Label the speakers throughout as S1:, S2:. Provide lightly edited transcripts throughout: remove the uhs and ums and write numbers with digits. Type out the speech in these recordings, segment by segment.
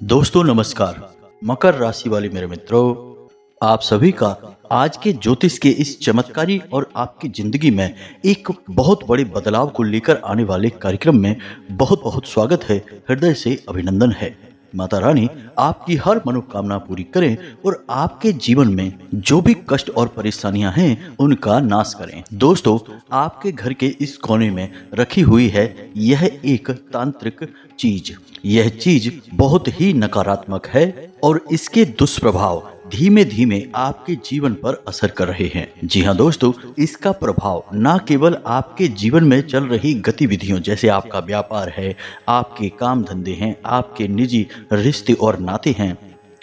S1: दोस्तों नमस्कार। मकर राशि वाले मेरे मित्रों, आप सभी का आज के ज्योतिष के इस चमत्कारी और आपकी जिंदगी में एक बहुत बड़े बदलाव को लेकर आने वाले कार्यक्रम में बहुत बहुत स्वागत है। हृदय से अभिनंदन है। माता रानी आपकी हर मनोकामना पूरी करें और आपके जीवन में जो भी कष्ट और परेशानियां हैं उनका नाश करें। दोस्तों, आपके घर के इस कोने में रखी हुई है यह एक तांत्रिक चीज। यह चीज बहुत ही नकारात्मक है और इसके दुष्प्रभाव धीमे धीमे आपके जीवन पर असर कर रहे हैं। जी हाँ दोस्तों, इसका प्रभाव न केवल आपके जीवन में चल रही गतिविधियों जैसे आपका व्यापार है, आपके काम धंधे हैं, आपके निजी रिश्ते और नाते हैं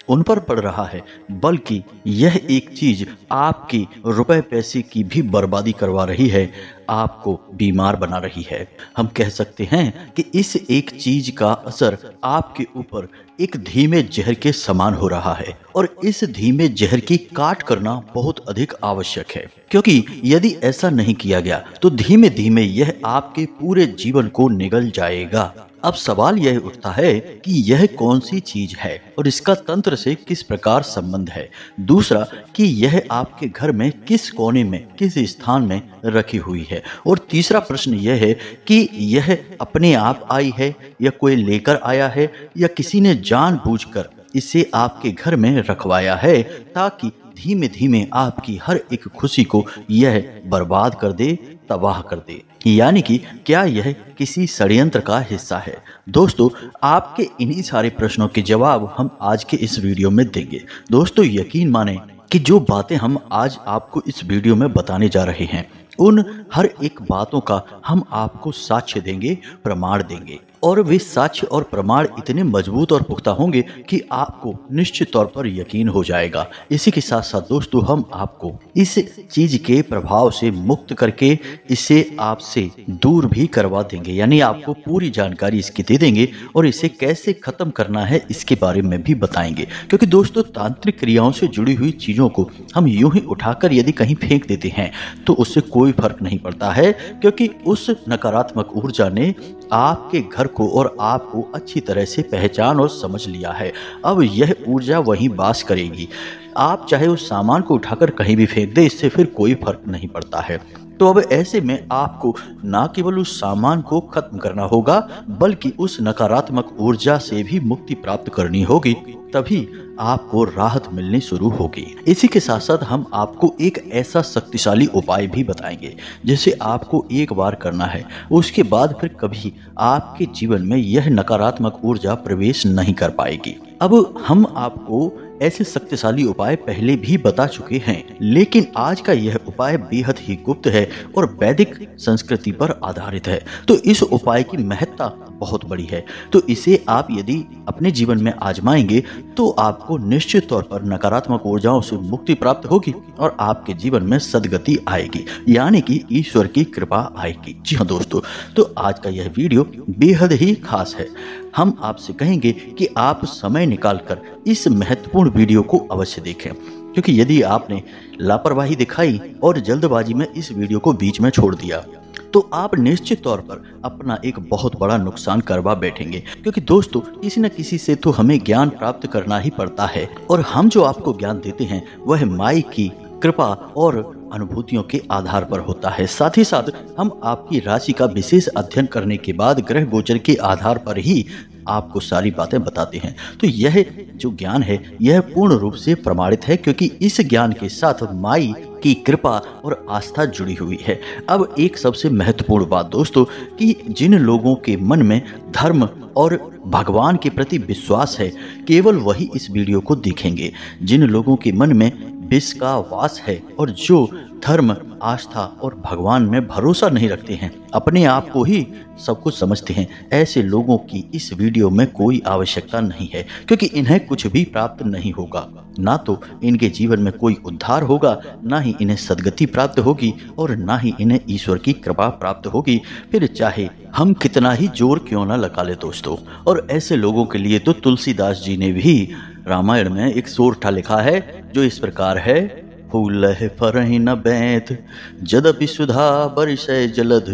S1: उन पर पड़ रहा है, बल्कि यह एक चीज आपकी रुपए पैसे की भी बर्बादी करवा रही है, आपको बीमार बना रही है। हम कह सकते हैं कि इस एक चीज का असर आपके ऊपर एक धीमे जहर के समान हो रहा है और इस धीमे जहर की काट करना बहुत अधिक आवश्यक है, क्योंकि यदि ऐसा नहीं किया गया तो धीमे धीमे यह आपके पूरे जीवन को निगल जाएगा। अब सवाल यह उठता है कि यह कौन सी चीज है और इसका तंत्र से किस प्रकार संबंध है। दूसरा कि यह आपके घर में किस कोने में किस स्थान में रखी हुई है। और तीसरा प्रश्न यह है कि यह अपने आप आई है या कोई लेकर आया है या किसी ने जानबूझकर इसे आपके घर में रखवाया है ताकि धीमे धीमे आपकी हर एक खुशी को यह बर्बाद कर दे, तबाह कर दे। यानी कि क्या यह किसी षड्यंत्र का हिस्सा है। दोस्तों, आपके इन्हीं सारे प्रश्नों के जवाब हम आज के इस वीडियो में देंगे। दोस्तों, यकीन माने कि जो बातें हम आज आपको इस वीडियो में बताने जा रहे हैं उन हर एक बातों का हम आपको साक्ष्य देंगे, प्रमाण देंगे और वे साक्ष्य और प्रमाण इतने मजबूत और पुख्ता होंगे कि आपको निश्चित तौर पर यकीन हो जाएगा। इसी के साथ साथ दोस्तों, हम आपको इस चीज के प्रभाव से मुक्त करके इसे आपसे दूर भी करवा देंगे, यानी आपको पूरी जानकारी इसकी दे देंगे और इसे कैसे खत्म करना है इसके बारे में भी बताएंगे। क्योंकि दोस्तों, तांत्रिक क्रियाओं से जुड़ी हुई चीजों को हम यूं ही उठाकर यदि कहीं फेंक देते हैं तो उससे कोई फर्क नहीं पड़ता है, क्योंकि उस नकारात्मक ऊर्जा ने आपके घर को और आपको अच्छी तरह से पहचान और समझ लिया है। अब यह ऊर्जा वहीं वास करेगी। आप चाहे उस सामान को उठाकर कहीं भी फेंक दे, इससे फिर कोई फर्क नहीं पड़ता है। तो अब ऐसे में आपको ना केवल उस सामान को खत्म करना होगा बल्कि उस नकारात्मक ऊर्जा से भी मुक्ति प्राप्त करनी होगी, तभी आपको राहत मिलनी शुरू होगी। इसी के साथ साथ हम आपको एक ऐसा शक्तिशाली उपाय भी बताएंगे जिसे आपको एक बार करना है, उसके बाद फिर कभी आपके जीवन में यह नकारात्मक ऊर्जा प्रवेश नहीं कर पाएगी। अब हम आपको ऐसे शक्तिशाली उपाय पहले भी बता चुके हैं, लेकिन आज का यह उपाय बेहद ही गुप्त है और वैदिक संस्कृति पर आधारित है। तो इस उपाय की महत्ता बहुत बड़ी है। तो इसे आप यदि अपने जीवन में आजमाएंगे तो आपको निश्चित तौर पर नकारात्मक ऊर्जाओं से मुक्ति प्राप्त होगी और आपके जीवन में सद्गति आएगी, यानी कि ईश्वर की कृपा आएगी। जी हाँ दोस्तों, तो आज का यह वीडियो बेहद ही खास है। हम आपसे कहेंगे कि आप समय निकालकर इस महत्वपूर्ण वीडियो को अवश्य देखें, क्योंकि यदि आपने लापरवाही दिखाई और जल्दबाजी में इस वीडियो को बीच में छोड़ दिया तो आप निश्चित तौर पर अपना एक बहुत बड़ा नुकसान करवा बैठेंगे। क्योंकि दोस्तों, किसी न किसी से तो हमें ज्ञान प्राप्त करना ही पड़ता है और हम जो आपको ज्ञान देते हैं वह माई की कृपा और अनुभूतियों के आधार पर होता है। साथ ही साथ हम आपकी राशि का विशेष अध्ययन करने के बाद ग्रह गोचर के आधार पर ही आपको सारी बातें बताते हैं। तो यह जो ज्ञान है यह पूर्ण रूप से प्रमाणित है, क्योंकि इस ज्ञान के साथ माई की कृपा और आस्था जुड़ी हुई है। अब एक सबसे महत्वपूर्ण बात दोस्तों, कि जिन लोगों के मन में धर्म और भगवान के प्रति विश्वास है केवल वही इस वीडियो को देखेंगे। जिन लोगों के मन में विष का वास है और जो धर्म, आस्था और भगवान में भरोसा नहीं रखते हैं, अपने आप को ही सब कुछ समझते हैं, ऐसे लोगों की इस वीडियो में कोई आवश्यकता नहीं है, क्योंकि इन्हें कुछ भी प्राप्त नहीं होगा। ना तो इनके जीवन में कोई उद्धार होगा, ना ही इन्हें सद्गति प्राप्त होगी और ना ही इन्हें ईश्वर की कृपा प्राप्त होगी, फिर चाहे हम कितना ही जोर क्यों ना लगा ले दोस्तों। और ऐसे लोगों के लिए तो तुलसीदास जी ने भी रामायण में एक सोरठा लिखा है जो इस प्रकार है। फूलहि फरहि न बैत जदपि सुधा बरसै जलध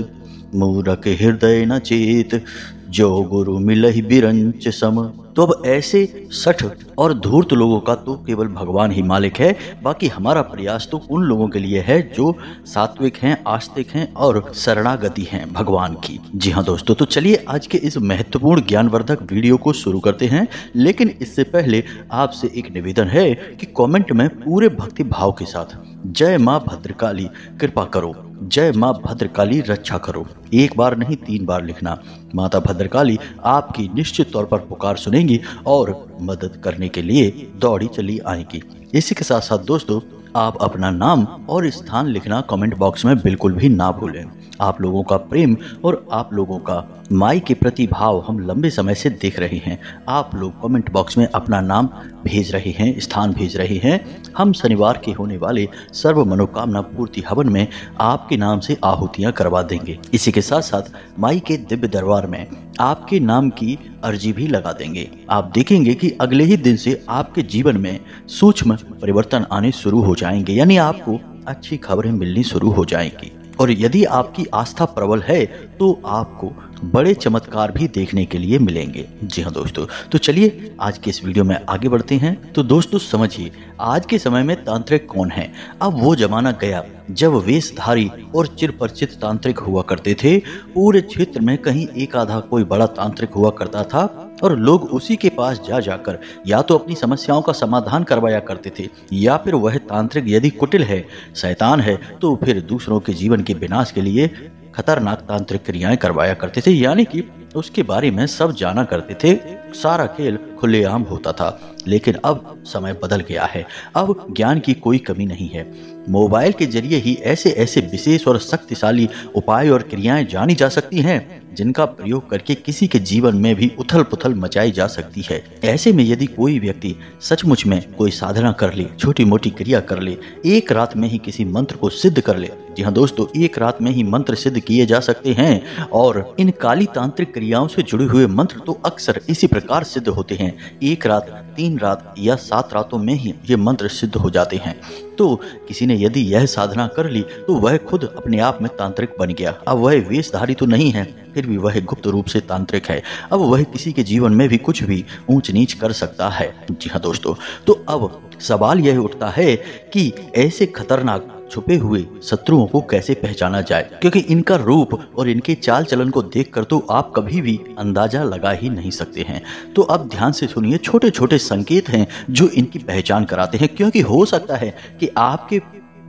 S1: मूरख हृदय न चेत जो गुरु मिलहि बिरंच सम तो अब ऐसे सठ और धूर्त लोगों का तो केवल भगवान ही मालिक है। बाकी हमारा प्रयास तो उन लोगों के लिए है जो सात्विक हैं, आस्तिक हैं और शरणागति हैं भगवान की। जी हाँ दोस्तों, तो चलिए आज के इस महत्वपूर्ण ज्ञानवर्धक वीडियो को शुरू करते हैं। लेकिन इससे पहले आपसे एक निवेदन है कि कमेंट में पूरे भक्ति भाव के साथ जय माँ भद्रकाली कृपा करो, जय माँ भद्रकाली रक्षा करो, एक बार नहीं 3 बार लिखना। माता भद्रकाली आपकी निश्चित तौर पर पुकार सुनेंगी और मदद करने के लिए दौड़ी चली आएंगी। इसी के साथ साथ दोस्तों, आप अपना नाम और स्थान लिखना कमेंट बॉक्स में बिल्कुल भी ना भूलें। आप लोगों का प्रेम और आप लोगों का माई के प्रति भाव हम लंबे समय से देख रहे हैं। आप लोग कमेंट बॉक्स में अपना नाम भेज रहे हैं, स्थान भेज रहे हैं। हम शनिवार के होने वाले सर्व मनोकामना पूर्ति हवन में आपके नाम से आहुतियां करवा देंगे। इसी के साथ साथ माई के दिव्य दरबार में आपके नाम की अर्जी भी लगा देंगे। आप देखेंगे कि अगले ही दिन से आपके जीवन में सूक्ष्म परिवर्तन आने शुरू हो जाएंगे, यानी आपको अच्छी खबरें मिलनी शुरू हो जाएंगी। और यदि आपकी आस्था प्रबल है तो आपको बड़े चमत्कार भी देखने के लिए मिलेंगे। जी हाँ दोस्तों, तो चलिए आज के इस वीडियो में आगे बढ़ते हैं। तो दोस्तों समझिए, आज के समय में तांत्रिक कौन है। अब वो जमाना गया जब वेशधारी और चिरपरिचित तांत्रिक हुआ करते थे। पूरे क्षेत्र में कहीं एक आधा कोई बड़ा तांत्रिक हुआ करता था और लोग उसी के पास जा जाकर या तो अपनी समस्याओं का समाधान करवाया करते थे, या फिर वह तांत्रिक यदि कुटिल है, शैतान है, तो फिर दूसरों के जीवन के विनाश के लिए खतरनाक तांत्रिक क्रियाएं करवाया करते थे, यानी कि उसके बारे में सब जाना करते थे। सारा खेल खुलेआम होता था। लेकिन अब समय बदल गया है। अब ज्ञान की कोई कमी नहीं है। मोबाइल के जरिए ही ऐसे ऐसे विशेष और शक्तिशाली उपाय और क्रियाएं जानी जा सकती हैं जिनका प्रयोग करके किसी के जीवन में भी उथल पुथल मचाई जा सकती है। ऐसे में यदि कोई व्यक्ति सचमुच में कोई साधना कर ले, छोटी मोटी क्रिया कर ले, एक रात में ही किसी मंत्र को सिद्ध कर ले। जी हाँ दोस्तों, एक रात में ही मंत्र सिद्ध किए जा सकते हैं। और इन काली तांत्रिक क्रियाओं से जुड़े हुए मंत्र तो अक्सर इसी प्रकार सिद्ध होते हैं। एक रात, 3 रात या 7 रातों में ही ये मंत्र सिद्ध हो जाते हैं। तो किसी ने यदि यह साधना कर ली तो वह खुद अपने आप में तांत्रिक बन गया। अब वह वेशधारी तो नहीं है, फिर भी वह गुप्त रूप से तांत्रिक है। अब वह किसी के जीवन में भी कुछ भी ऊंच नीच कर सकता है। जी हाँ दोस्तों, तो अब सवाल यह उठता है कि ऐसे खतरनाक छुपे हुए शत्रुओं को कैसे पहचाना जाए, क्योंकि इनका रूप और इनके चाल चलन को देखकर तो आप कभी भी अंदाजा लगा ही नहीं सकते हैं। तो अब ध्यान से सुनिए, छोटे छोटे संकेत हैं जो इनकी पहचान कराते हैं, क्योंकि हो सकता है कि आपके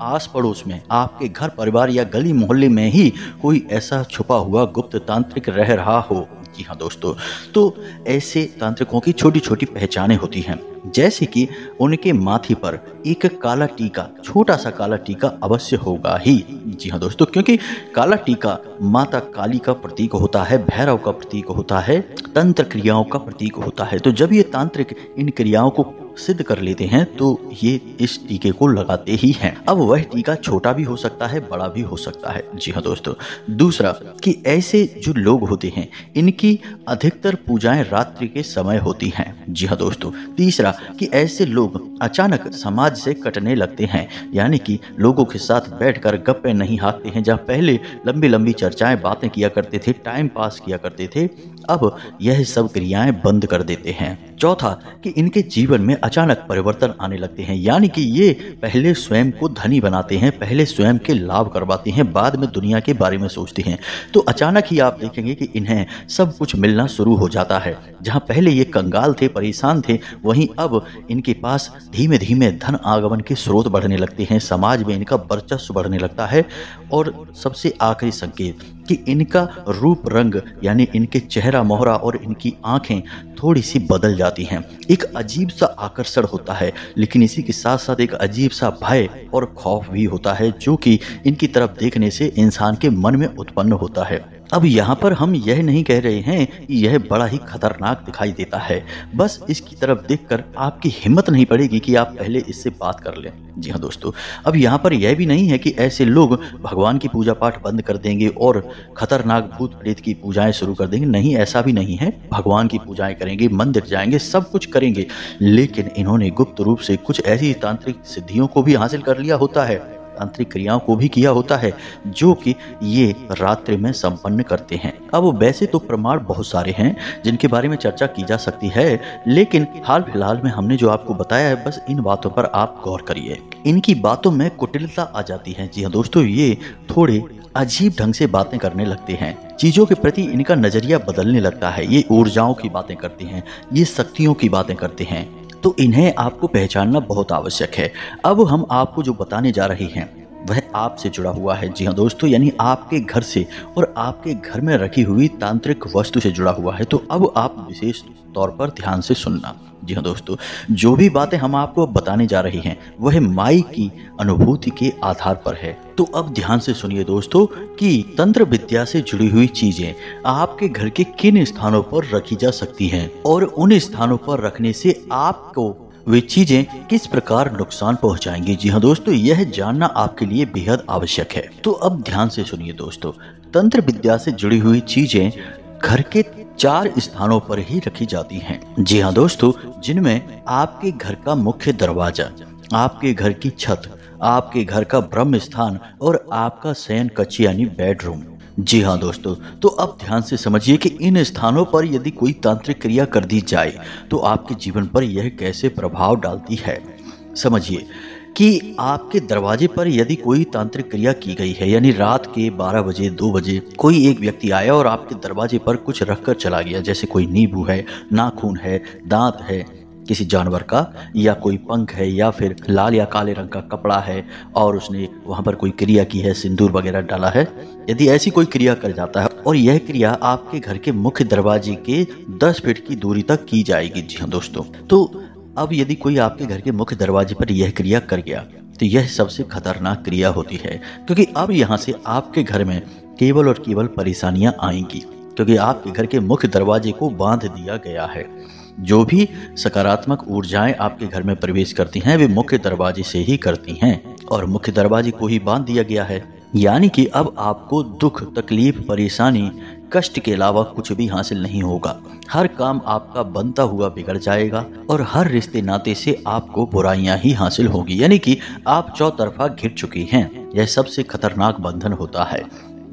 S1: आस पड़ोस में, आपके घर परिवार या गली मोहल्ले में ही कोई ऐसा छुपा हुआ गुप्त तांत्रिक रह रहा हो। जी हाँ दोस्तों, तो ऐसे तांत्रिकों की छोटी छोटी पहचानें होती हैं, जैसे कि उनके माथे पर एक काला टीका, छोटा सा काला टीका अवश्य होगा ही। जी हाँ दोस्तों, क्योंकि काला टीका माता काली का प्रतीक होता है, भैरव का प्रतीक होता है, तंत्र क्रियाओं का प्रतीक होता है। तो जब ये तांत्रिक इन क्रियाओं को सिद्ध कर लेते हैं तो ये इस टीके को लगाते ही हैं। अब वह टीका छोटा भी हो सकता है, बड़ा भी हो सकता है। जी हाँ दोस्तों, दूसरा कि ऐसे जो लोग होते हैं इनकी अधिकतर पूजाएं रात्रि के समय होती हैं। जी हाँ दोस्तों, तीसरा कि ऐसे लोग अचानक समाज से कटने लगते हैं, यानी कि लोगों के साथ बैठकर गप्पे नहीं हाँकते हैं। जहाँ पहले लंबी लंबी चर्चाएं बातें किया करते थे, टाइम पास किया करते थे, अब यह सब क्रियाएं बंद कर देते हैं। चौथा कि इनके जीवन में अचानक परिवर्तन आने लगते हैं, यानी कि ये पहले स्वयं को धनी बनाते हैं, पहले स्वयं के लाभ करवाते हैं, बाद में दुनिया के बारे में सोचते हैं। तो अचानक ही आप देखेंगे कि इन्हें सब कुछ मिलना शुरू हो जाता है। जहां पहले ये कंगाल थे, परेशान थे, वहीं अब इनके पास धीमे धीमे धन आगमन के स्रोत बढ़ने लगते हैं, समाज में इनका वर्चस्व बढ़ने लगता है। और सबसे आखिरी संकेत कि इनका रूप रंग, यानी इनके चेहरा मोहरा और इनकी आंखें थोड़ी सी बदल जाती हैं। एक अजीब सा आकर्षण होता है, लेकिन इसी के साथ साथ एक अजीब सा भय और खौफ भी होता है, जो कि इनकी तरफ देखने से इंसान के मन में उत्पन्न होता है। अब यहाँ पर हम यह नहीं कह रहे हैं कि यह बड़ा ही खतरनाक दिखाई देता है, बस इसकी तरफ देखकर आपकी हिम्मत नहीं पड़ेगी कि आप पहले इससे बात कर लें। जी हाँ दोस्तों, अब यहाँ पर यह भी नहीं है कि ऐसे लोग भगवान की पूजा पाठ बंद कर देंगे और खतरनाक भूत प्रेत की पूजाएं शुरू कर देंगे। नहीं, ऐसा भी नहीं है। भगवान की पूजाएं करेंगे, मंदिर जाएंगे, सब कुछ करेंगे, लेकिन इन्होंने गुप्त रूप से कुछ ऐसी तांत्रिक सिद्धियों को भी हासिल कर लिया होता है। तांत्रिक क्रियाओं को भी किया होता है जो कि ये रात्रि में संपन्न करते हैं। अब वैसे तो प्रमाण बहुत सारे हैं जिनके बारे में चर्चा की जा सकती है, लेकिन हाल फिलहाल में हमने जो आपको बताया है बस इन बातों पर आप गौर करिए। इनकी बातों में कुटिलता आ जाती है। जी हाँ दोस्तों, ये थोड़े अजीब ढंग से बातें करने लगते हैं, चीजों के प्रति इनका नजरिया बदलने लगता है। ये ऊर्जाओं की बातें करते हैं, ये शक्तियों की बातें करते हैं, तो इन्हें आपको पहचानना बहुत आवश्यक है। अब हम आपको जो बताने जा रहे हैं वह आपसे जुड़ा हुआ है। जी हाँ दोस्तों, यानी आपके घर से और आपके घर में रखी हुई तांत्रिक वस्तु से जुड़ा हुआ है। तो अब आप विशेष तौर पर ध्यान से सुनना। जी हाँ दोस्तों, जो भी बातें हम आपको बताने जा रहे हैं वह माई की अनुभूति के आधार पर है। तो अब ध्यान से सुनिए दोस्तों कि तंत्र विद्या से जुड़ी हुई चीजें आपके घर के किन स्थानों पर रखी जा सकती हैं और उन स्थानों पर रखने से आपको वे चीजें किस प्रकार नुकसान पहुंचाएंगी। जी हाँ दोस्तों, यह जानना आपके लिए बेहद आवश्यक है। तो अब ध्यान से सुनिए दोस्तों, तंत्र विद्या से जुड़ी हुई चीजें घर के 4 स्थानों पर ही रखी जाती हैं। जी हाँ दोस्तों, जिनमें आपके घर का मुख्य दरवाजा, आपके घर की छत, आपके घर का ब्रह्म स्थान और आपका शयन कक्ष यानी बेडरूम। जी हाँ दोस्तों, तो अब ध्यान से समझिए कि इन स्थानों पर यदि कोई तांत्रिक क्रिया कर दी जाए तो आपके जीवन पर यह कैसे प्रभाव डालती है। समझिए कि आपके दरवाजे पर यदि कोई तांत्रिक क्रिया की गई है, यानी रात के 12 बजे 2 बजे कोई एक व्यक्ति आया और आपके दरवाजे पर कुछ रखकर चला गया, जैसे कोई नींबू है, नाखून है, दांत है किसी जानवर का, या कोई पंख है, या फिर लाल या काले रंग का कपड़ा है और उसने वहां पर कोई क्रिया की है, सिंदूर वगैरह डाला है, यदि ऐसी कोई क्रिया कर जाता है और यह क्रिया आपके घर के मुख्य दरवाजे के 10 फीट की दूरी तक की जाएगी। जी हाँ दोस्तों, तो अब यदि कोई आपके घर के मुख्य दरवाजे पर यह क्रिया कर गया तो यह सबसे खतरनाक क्रिया होती है, क्योंकि अब यहाँ से आपके घर में केवल और केवल परेशानियां आएंगी, क्योंकि आपके घर के मुख्य दरवाजे को बांध दिया गया है। जो भी सकारात्मक ऊर्जाएं आपके घर में प्रवेश करती हैं वे मुख्य दरवाजे से ही करती हैं, और मुख्य दरवाजे को ही बांध दिया गया है। यानी कि अब आपको दुख, तकलीफ, परेशानी, कष्ट के अलावा कुछ भी हासिल नहीं होगा। हर काम आपका बनता हुआ बिगड़ जाएगा और हर रिश्ते नाते से आपको बुराइयां ही हासिल होगी, यानी कि आप चौतरफा घिर चुकी हैं। यह सबसे खतरनाक बंधन होता है।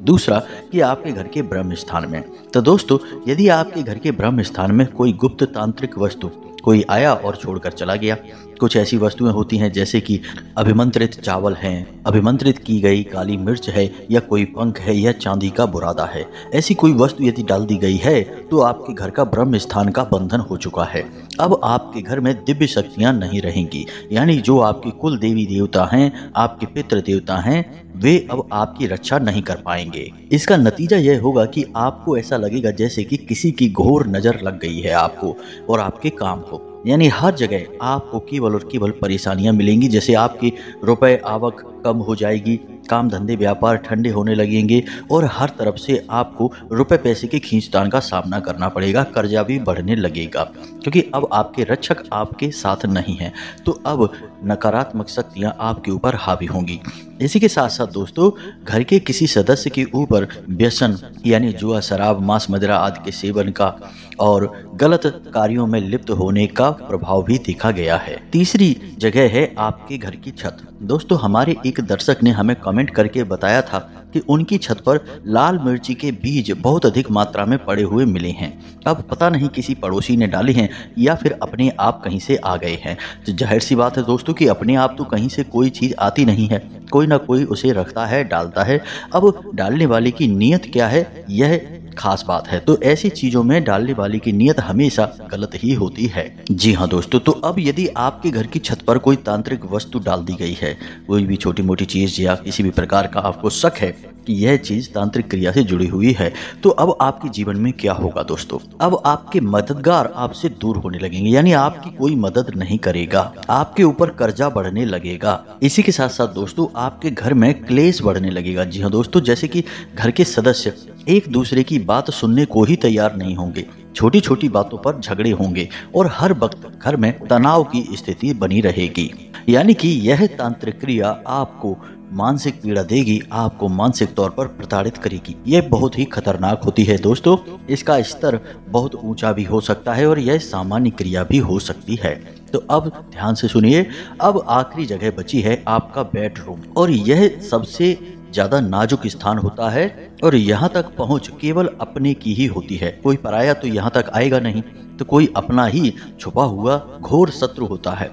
S1: दूसरा कि आपके घर के ब्रह्म स्थान में, तो दोस्तों यदि आपके घर के ब्रह्म स्थान में कोई गुप्त तांत्रिक वस्तु कोई आया और छोड़कर चला गया, कुछ ऐसी वस्तुएं होती हैं जैसे कि अभिमंत्रित चावल हैं, अभिमंत्रित की गई काली मिर्च है, या कोई पंख है, या चांदी का बुरादा है, ऐसी कोई वस्तु यदि डाल दी गई है तो आपके घर का ब्रह्म स्थान का बंधन हो चुका है। अब आपके घर में दिव्य शक्तियां नहीं रहेंगी, यानी जो आपके कुल देवी देवता हैं, आपके पितृ देवता हैं, वे अब आपकी रक्षा नहीं कर पाएंगे। इसका नतीजा यह होगा कि आपको ऐसा लगेगा जैसे कि किसी की घोर नजर लग गई है आपको और आपके काम को, यानी हर जगह आपको केवल और केवल परेशानियां मिलेंगी। जैसे आपकी रुपए आवक कम हो जाएगी, काम धंधे व्यापार ठंडे होने लगेंगे और हर तरफ से आपको रुपए पैसे के खींचतान का सामना करना पड़ेगा, कर्जा भी बढ़ने लगेगा, क्योंकि अब आपके रक्षक आपके साथ नहीं हैं। तो अब नकारात्मक शक्तियां आपके ऊपर हावी होंगी। इसी के साथ साथ दोस्तों घर के किसी सदस्य के ऊपर व्यसन यानी जुआ, शराब, मांस, मदिरा आदि के सेवन का और गलत कार्यों में लिप्त होने का प्रभाव भी देखा गया है। तीसरी जगह है आपके घर की छत। दोस्तों हमारे एक दर्शक ने हमें कमेंट करके बताया था कि उनकी छत पर लाल मिर्ची के बीज बहुत अधिक मात्रा में पड़े हुए मिले हैं। अब पता नहीं किसी पड़ोसी ने डाले हैं या फिर अपने आप कहीं से आ गए हैं। तो जाहिर सी बात है दोस्तों कि अपने आप तो कहीं से कोई चीज़ आती नहीं है, कोई ना कोई उसे रखता है, डालता है। अब डालने वाले की नीयत क्या है यह खास बात है। तो ऐसी चीजों में डालने वाले की नीयत हमेशा गलत ही होती है। जी हाँ दोस्तों, तो अब यदि आपके घर की छत पर कोई तांत्रिक वस्तु डाल दी गई है, कोई भी छोटी मोटी चीज या किसी भी प्रकार का आपको शक है कि यह चीज तांत्रिक क्रिया से जुड़ी हुई है, तो अब आपके जीवन में क्या होगा दोस्तों? अब आपके मददगार आपसे दूर होने लगेंगे, यानी आपकी कोई मदद नहीं करेगा, आपके ऊपर कर्जा बढ़ने लगेगा। इसी के साथ साथ दोस्तों आपके घर में क्लेश बढ़ने लगेगा। जी हाँ दोस्तों, जैसे कि घर के सदस्य एक दूसरे की बात सुनने को ही तैयार नहीं होंगे, छोटी छोटी बातों पर झगड़े होंगे और हर वक्त घर में तनाव की स्थिति बनी रहेगी। यानी कि यह तांत्रिक क्रिया आपको मानसिक पीड़ा देगी, आपको मानसिक तौर पर प्रताड़ित करेगी। यह बहुत ही खतरनाक होती है दोस्तों। इसका स्तर बहुत ऊंचा भी हो सकता है और यह सामान्य क्रिया भी हो सकती है। तो अब ध्यान से सुनिए, अब आखिरी जगह बची है आपका बेडरूम, और यह सबसे ज्यादा नाजुक स्थान होता है और यहाँ तक पहुँच केवल अपने की ही होती है। कोई पराया तो यहाँ तक आएगा नहीं, तो कोई अपना ही छुपा हुआ घोर शत्रु होता है।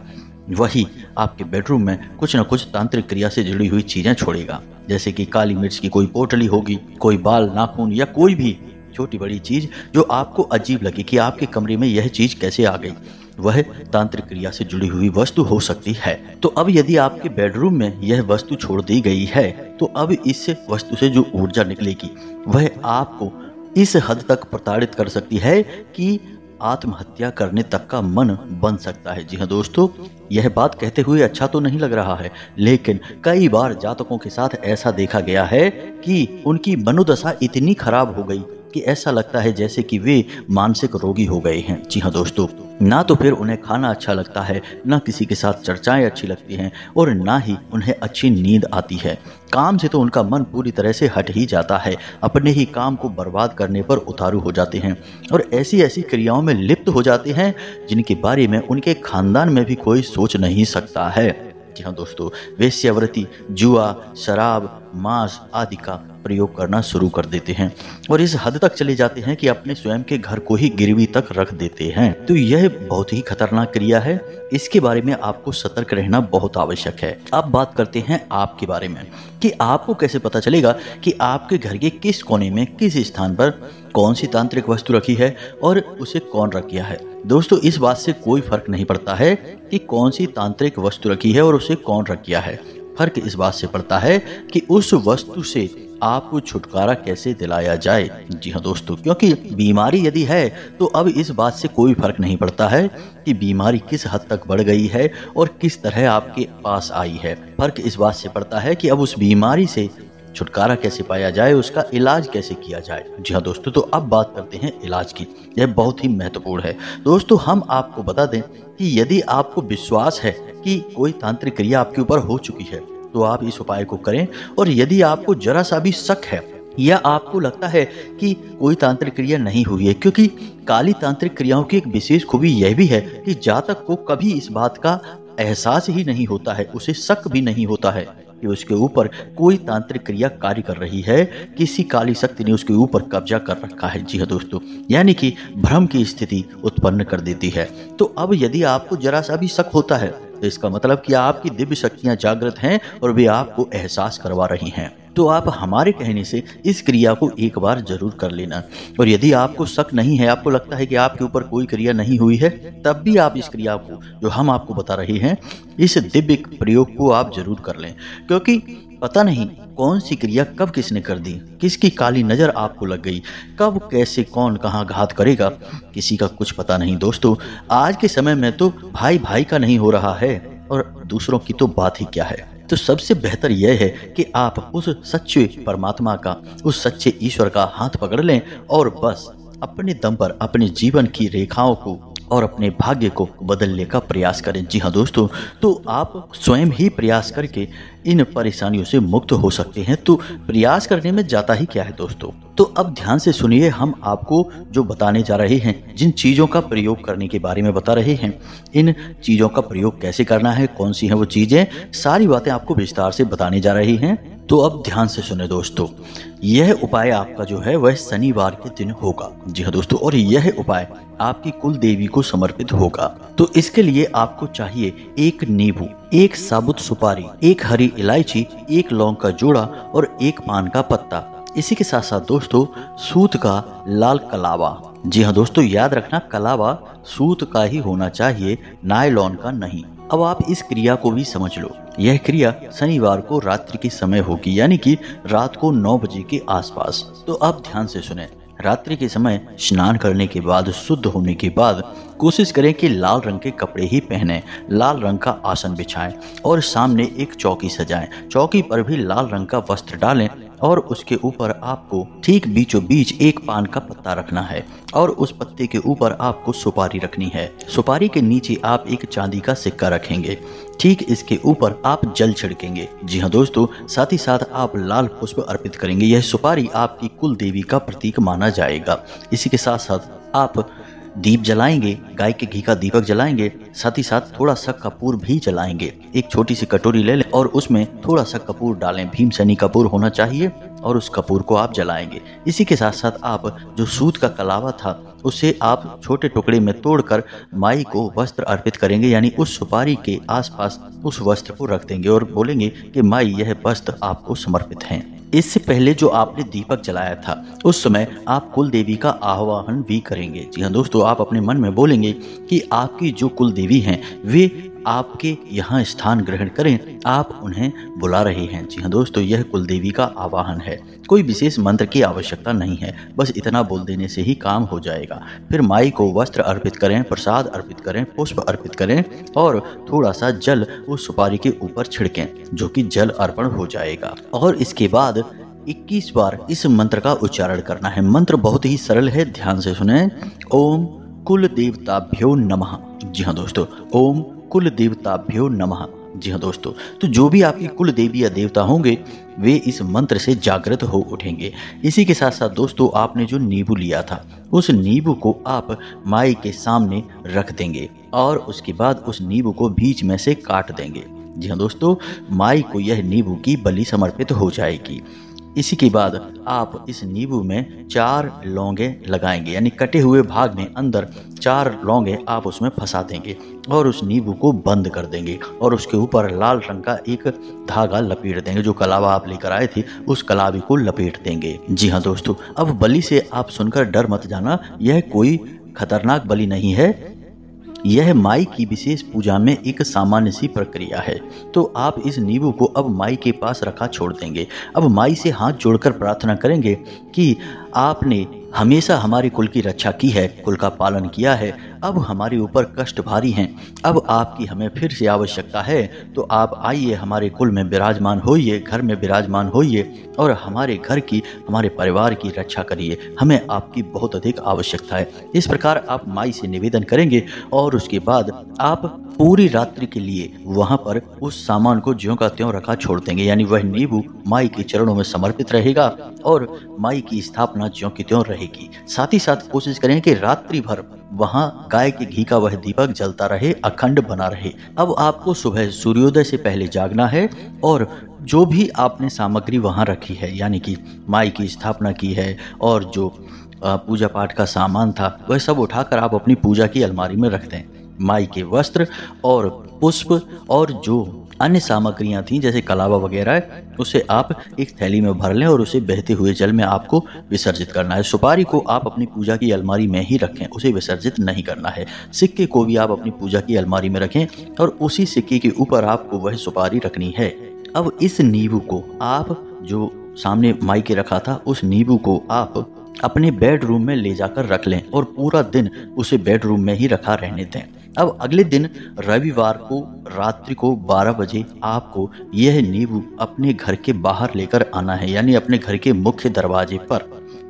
S1: वही आपके बेडरूम में कुछ न कुछ तांत्रिक क्रिया से जुड़ी हुई चीजें छोड़ेगा, जैसे कि काली मिर्च की कोई पोटली होगी, कोई बाल, नाखून या कोई भी छोटी बड़ी चीज जो आपको अजीब लगे कि आपके कमरे में यह चीज कैसे आ गई, वह तांत्रिक क्रिया से जुड़ी हुई वस्तु हो सकती है। तो अब यदि आपके बेडरूम में यह वस्तु छोड़ दी गई है, तो अब इस वस्तु से जो ऊर्जा निकलेगी वह आपको इस हद तक प्रताड़ित कर सकती है कि आत्महत्या करने तक का मन बन सकता है। जी हाँ दोस्तों, यह बात कहते हुए अच्छा तो नहीं लग रहा है, लेकिन कई बार जातकों के साथ ऐसा देखा गया है कि उनकी मनोदशा इतनी खराब हो गई कि ऐसा लगता है जैसे कि वे मानसिक रोगी हो गए हैं। जी हाँ दोस्तों, ना तो फिर उन्हें खाना अच्छा लगता है, ना किसी के साथ चर्चाएं अच्छी लगती हैं, और ना ही उन्हें अच्छी नींद आती है। काम से तो उनका मन पूरी तरह से हट ही जाता है, अपने ही काम को बर्बाद करने पर उतारू हो जाते हैं और ऐसी ऐसी क्रियाओं में लिप्त हो जाते हैं जिनके बारे में उनके खानदान में भी कोई सोच नहीं सकता है। जी हाँ दोस्तों, वेश्यावृत्ति, जुआ, शराब, मांस आदि का प्रयोग करना शुरू कर देते हैं और इस हद तक चले जाते हैं कि अपने स्वयं के घर को ही गिरवी तक रख देते हैं। तो यह बहुत ही खतरनाक क्रिया है, इसके बारे में आपको सतर्क रहना बहुत आवश्यक है। अब बात करते हैं आपके बारे में कि आपको कैसे पता चलेगा कि आपके घर के किस कोने में, किस स्थान पर कौन सी तांत्रिक वस्तु रखी है और उसे कौन रख गया है। दोस्तों, इस बात से कोई फर्क नहीं पड़ता है कि कौन सी तांत्रिक वस्तु रखी है और उसे कौन रख गया है। फर्क इस बात से पड़ता है कि उस वस्तु से आपको छुटकारा कैसे दिलाया जाए। जी हाँ दोस्तों, क्योंकि बीमारी यदि है तो अब इस बात से कोई फर्क नहीं पड़ता है कि बीमारी किस हद तक बढ़ गई है और किस तरह आपके पास आई है। फर्क इस बात से पड़ता है कि अब उस बीमारी से छुटकारा कैसे पाया जाए, उसका इलाज कैसे किया जाए। जी हाँ दोस्तों, तो अब बात करते हैं इलाज की। यह बहुत ही महत्वपूर्ण है दोस्तों। हम आपको बता दें कि यदि आपको विश्वास है कि कोई तांत्रिक क्रिया आपके ऊपर हो चुकी है तो आप इस उपाय को करें, और यदि आपको जरा सा भी शक है या आपको लगता है कि कोई तांत्रिक क्रिया नहीं हुई है, क्योंकि काली तांत्रिक क्रियाओं की एक विशेष खूबी यह भी है कि जातक को कभी इस बात का एहसास ही नहीं होता है, उसे शक भी नहीं होता है कि उसके ऊपर कोई तांत्रिक क्रिया कार्य कर रही है, किसी काली शक्ति ने उसके ऊपर कब्जा कर रखा है। जी हाँ दोस्तों, यानी कि भ्रम की स्थिति उत्पन्न कर देती है। तो अब यदि आपको जरा सा भी शक होता है तो इसका मतलब कि आपकी दिव्य शक्तियां जागृत हैं और वे आपको एहसास करवा रही हैं। तो आप हमारे कहने से इस क्रिया को एक बार जरूर कर लेना। और यदि आपको शक नहीं है, आपको लगता है कि आपके ऊपर कोई क्रिया नहीं हुई है, तब भी आप इस क्रिया को जो हम आपको बता रहे हैं, इस दिव्य प्रयोग को आप जरूर कर लें, क्योंकि पता नहीं कौन सी क्रिया कब किसने कर दी, किसकी काली नजर आपको लग गई, कब कैसे कौन कहाँ घात करेगा, किसी का कुछ पता नहीं। दोस्तों, आज के समय में तो भाई भाई का नहीं हो रहा है और दूसरों की तो बात ही क्या है। तो सबसे बेहतर यह है कि आप उस सच्चे परमात्मा का, उस सच्चे ईश्वर का हाथ पकड़ लें और बस अपने दम पर अपने जीवन की रेखाओं को और अपने भाग्य को बदलने का प्रयास करें। जी हाँ दोस्तों, तो आप स्वयं ही प्रयास करके इन परेशानियों से मुक्त हो सकते हैं। तो प्रयास करने में जाता ही क्या है दोस्तों। तो अब ध्यान से सुनिए, हम आपको जो बताने जा रहे हैं, जिन चीज़ों का प्रयोग करने के बारे में बता रहे हैं, इन चीज़ों का प्रयोग कैसे करना है, कौन सी हैं वो चीज़ें, सारी बातें आपको विस्तार से बताने जा रही हैं। तो अब ध्यान से सुने दोस्तों, यह उपाय आपका जो है वह शनिवार के दिन होगा। जी हाँ दोस्तों, और यह उपाय आपकी कुल देवी को समर्पित होगा। तो इसके लिए आपको चाहिए एक नींबू, एक साबुत सुपारी, एक हरी इलायची, एक लौंग का जोड़ा और एक पान का पत्ता। इसी के साथ साथ दोस्तों, सूत का लाल कलावा। जी हाँ दोस्तों, याद रखना, कलावा सूत का ही होना चाहिए, नायलॉन का नहीं। अब आप इस क्रिया को भी समझ लो। यह क्रिया शनिवार को रात्रि के समय होगी, यानी कि रात को 9 बजे के आसपास। तो अब ध्यान से सुने, रात्रि के समय स्नान करने के बाद, शुद्ध होने के बाद कोशिश करें कि लाल रंग के कपड़े ही पहने, लाल रंग का आसन बिछाएं और सामने एक चौकी सजाएं। चौकी पर भी लाल रंग का वस्त्र डालें और उसके ऊपर आपको ठीक बीचों बीच एक पान का पत्ता रखना है और उस पत्ते के ऊपर आपको सुपारी रखनी है। सुपारी के नीचे आप एक चांदी का सिक्का रखेंगे, ठीक इसके ऊपर आप जल छिड़केंगे। जी हाँ दोस्तों, साथ ही साथ आप लाल पुष्प अर्पित करेंगे। यह सुपारी आपकी कुल देवी का प्रतीक माना जाएगा। इसी के साथ साथ आप दीप जलाएंगे, गाय के घी का दीपक जलाएंगे, साथ ही साथ थोड़ा सा कपूर भी जलाएंगे। एक छोटी सी कटोरी ले लें और उसमें थोड़ा सा कपूर डालें, भीमसेनी कपूर होना चाहिए, और उस कपूर को आप जलाएंगे। इसी के साथ साथ आप जो सूत का कलावा था उसे आप छोटे टुकड़े में तोड़कर माई को वस्त्र अर्पित करेंगे, यानी उस सुपारी के आसपास उस वस्त्र को रख देंगे और बोलेंगे कि माई यह वस्त्र आपको समर्पित हैं। इससे पहले जो आपने दीपक जलाया था उस समय आप कुल देवी का आह्वान भी करेंगे। जी हाँ दोस्तों, आप अपने मन में बोलेंगे कि आपकी जो कुल देवी हैं वे आपके यहाँ स्थान ग्रहण करें, आप उन्हें बुला रहे हैं। जी हाँ दोस्तों, यह कुल देवी का आवाहन है। कोई विशेष मंत्र की आवश्यकता नहीं है, बस इतना बोल देने से ही काम हो जाएगा। फिर माई को वस्त्र अर्पित करें, प्रसाद अर्पित करें, पुष्प अर्पित करें और थोड़ा सा जल उस सुपारी के ऊपर छिड़कें, जो कि जल अर्पण हो जाएगा। और इसके बाद 21 बार इस मंत्र का उच्चारण करना है। मंत्र बहुत ही सरल है, ध्यान से सुने। ओम कुल देवताभ्यो नमः। जी हाँ दोस्तों, ओम कुल देवताभ्यो नमः। जी हाँ दोस्तों, तो जो भी आपकी कुल देवी या देवता होंगे वे इस मंत्र से जागृत हो उठेंगे। इसी के साथ साथ दोस्तों, आपने जो नींबू लिया था उस नींबू को आप माई के सामने रख देंगे और उसके बाद उस नींबू को बीच में से काट देंगे। जी हाँ दोस्तों, माई को यह नींबू की बलि समर्पित हो जाएगी। इसी के बाद आप इस नींबू में 4 लौंगे लगाएंगे, यानी कटे हुए भाग में अंदर 4 लौंगे आप उसमें फंसा देंगे और उस नींबू को बंद कर देंगे और उसके ऊपर लाल रंग का एक धागा लपेट देंगे। जो कलावा आप लेकर आए थे उस कलावे को लपेट देंगे। जी हाँ दोस्तों, अब बलि से आप सुनकर डर मत जाना, यह कोई खतरनाक बलि नहीं है। यह माई की विशेष पूजा में एक सामान्य सी प्रक्रिया है। तो आप इस नींबू को अब माई के पास रखा छोड़ देंगे। अब माई से हाथ जोड़कर प्रार्थना करेंगे कि आपने हमेशा हमारे कुल की रक्षा की है, कुल का पालन किया है, अब हमारे ऊपर कष्ट भारी हैं, अब आपकी हमें फिर से आवश्यकता है, तो आप आइए हमारे कुल में विराजमान होइए, घर में विराजमान होइए और हमारे घर की, हमारे परिवार की रक्षा करिए, हमें आपकी बहुत अधिक आवश्यकता है। इस प्रकार आप माई से निवेदन करेंगे और उसके बाद आप पूरी रात्रि के लिए वहां पर उस सामान को ज्यों का त्यों रखा छोड़ देंगे, यानी वह नींबू माई के चरणों में समर्पित रहेगा और माई की स्थापना ज्यों की त्यों रहेगी। साथ ही साथ कोशिश करें कि रात्रि भर वहां गाय के घी का वह दीपक जलता रहे, अखंड बना रहे। अब आपको सुबह सूर्योदय से पहले जागना है और जो भी आपने सामग्री वहां रखी है, यानी कि माई की स्थापना की है और जो पूजा पाठ का सामान था वह सब उठाकर आप अपनी पूजा की अलमारी में रख दें। माई के वस्त्र और पुष्प और जो अन्य सामग्रियां थी जैसे कलावा वगैरह, उसे आप एक थैली में भर लें और उसे बहते हुए जल में आपको विसर्जित करना है। सुपारी को आप अपनी पूजा की अलमारी में ही रखें, उसे विसर्जित नहीं करना है। सिक्के को भी आप अपनी पूजा की अलमारी में रखें और उसी सिक्के के ऊपर आपको वह सुपारी रखनी है। अब इस नींबू को आप जो सामने माई के रखा था उस नींबू को आप अपने बेडरूम में ले जाकर रख लें और पूरा दिन उसे बेडरूम में ही रखा रहने दें। अब अगले दिन रविवार को रात्रि को 12 बजे आपको यह नींबू अपने घर के बाहर लेकर आना है, यानी अपने घर के मुख्य दरवाजे पर।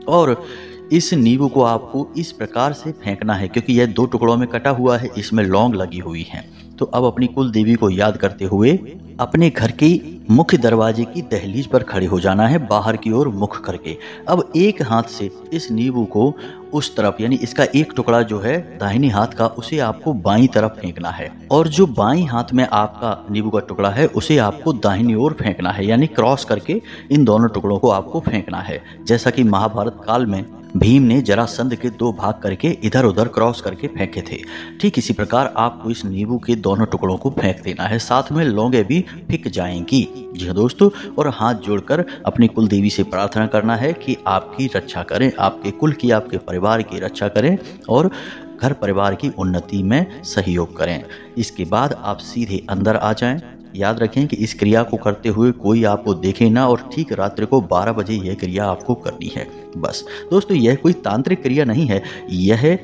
S1: और इस नींबू को आपको इस प्रकार से फेंकना है, क्योंकि यह 2 टुकड़ों में कटा हुआ है, इसमें लौंग लगी हुई हैं। तो अब अपनी कुल देवी को याद करते हुए अपने घर के मुख्य दरवाजे की दहलीज पर खड़े हो जाना है, बाहर की ओर मुख करके। अब एक हाथ से इस नींबू को उस तरफ, यानी इसका एक टुकड़ा जो है दाहिने हाथ का, उसे आपको बाईं तरफ फेंकना है और जो बाईं हाथ में आपका नींबू का टुकड़ा है उसे आपको दाहिनी ओर फेंकना है, यानी क्रॉस करके इन दोनों टुकड़ों को आपको फेंकना है। जैसा कि महाभारत काल में भीम ने जरासंध के 2 भाग करके इधर उधर क्रॉस करके फेंके थे, ठीक इसी प्रकार आपको इस नींबू के दोनों टुकड़ों को फेंक देना है। साथ में लौंगे भी फेंक जाएंगी। जी हाँ दोस्तों, और हाथ जोड़कर अपनी कुल देवी से प्रार्थना करना है कि आपकी रक्षा करें, आपके कुल की, आपके परिवार की रक्षा करें और घर परिवार की उन्नति में सहयोग करें। इसके बाद आप सीधे अंदर आ जाएं। याद रखें कि इस क्रिया को करते हुए कोई आपको देखे ना और ठीक रात्रि को 12 बजे यह क्रिया आपको करनी है। बस दोस्तों, यह कोई तांत्रिक क्रिया नहीं है, यह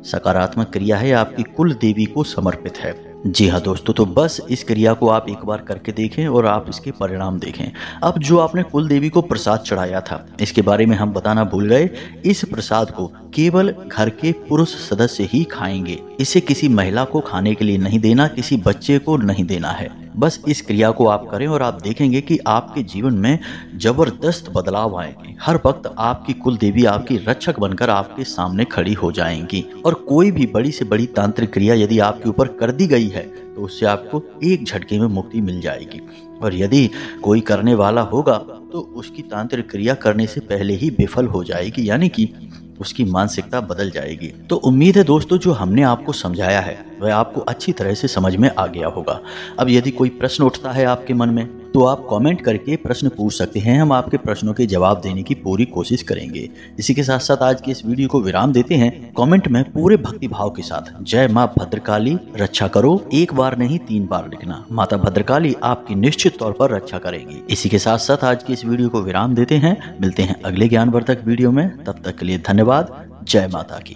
S1: सकारात्मक क्रिया है, आपकी कुल देवी को समर्पित है। जी हाँ दोस्तों, तो बस इस क्रिया को आप एक बार करके देखें और आप इसके परिणाम देखें। अब जो आपने कुल देवी को प्रसाद चढ़ाया था इसके बारे में हम बताना भूल गए। इस प्रसाद को केवल घर के पुरुष सदस्य ही खाएंगे। इसे किसी महिला को खाने के लिए नहीं देना, किसी बच्चे को नहीं देना है। बस इस क्रिया को आप करें और आप देखेंगे कि आपके जीवन में जबरदस्त बदलाव आएंगे। हर वक्त आपकी कुल देवी आपकी रक्षक बनकर आपके सामने खड़ी हो जाएंगी और कोई भी बड़ी से बड़ी तांत्रिक क्रिया यदि आपके ऊपर कर दी गई है तो उससे आपको एक झटके में मुक्ति मिल जाएगी। और यदि कोई करने वाला होगा तो उसकी तांत्रिक क्रिया करने से पहले ही विफल हो जाएगी, यानी कि उसकी मानसिकता बदल जाएगी। तो उम्मीद है दोस्तों जो हमने आपको समझाया है वह आपको अच्छी तरह से समझ में आ गया होगा। अब यदि कोई प्रश्न उठता है आपके मन में तो आप कमेंट करके प्रश्न पूछ सकते हैं, हम आपके प्रश्नों के जवाब देने की पूरी कोशिश करेंगे। इसी के साथ साथ आज की इस वीडियो को विराम देते हैं। कमेंट में पूरे भक्ति भाव के साथ जय माँ भद्रकाली रक्षा करो एक बार नहीं 3 बार लिखना। माता भद्रकाली आपकी निश्चित तौर पर रक्षा करेगी। इसी के साथ साथ आज की इस वीडियो को विराम देते हैं। मिलते हैं अगले ज्ञानवर्धक वीडियो में, तब तक के लिए धन्यवाद। जय माता की।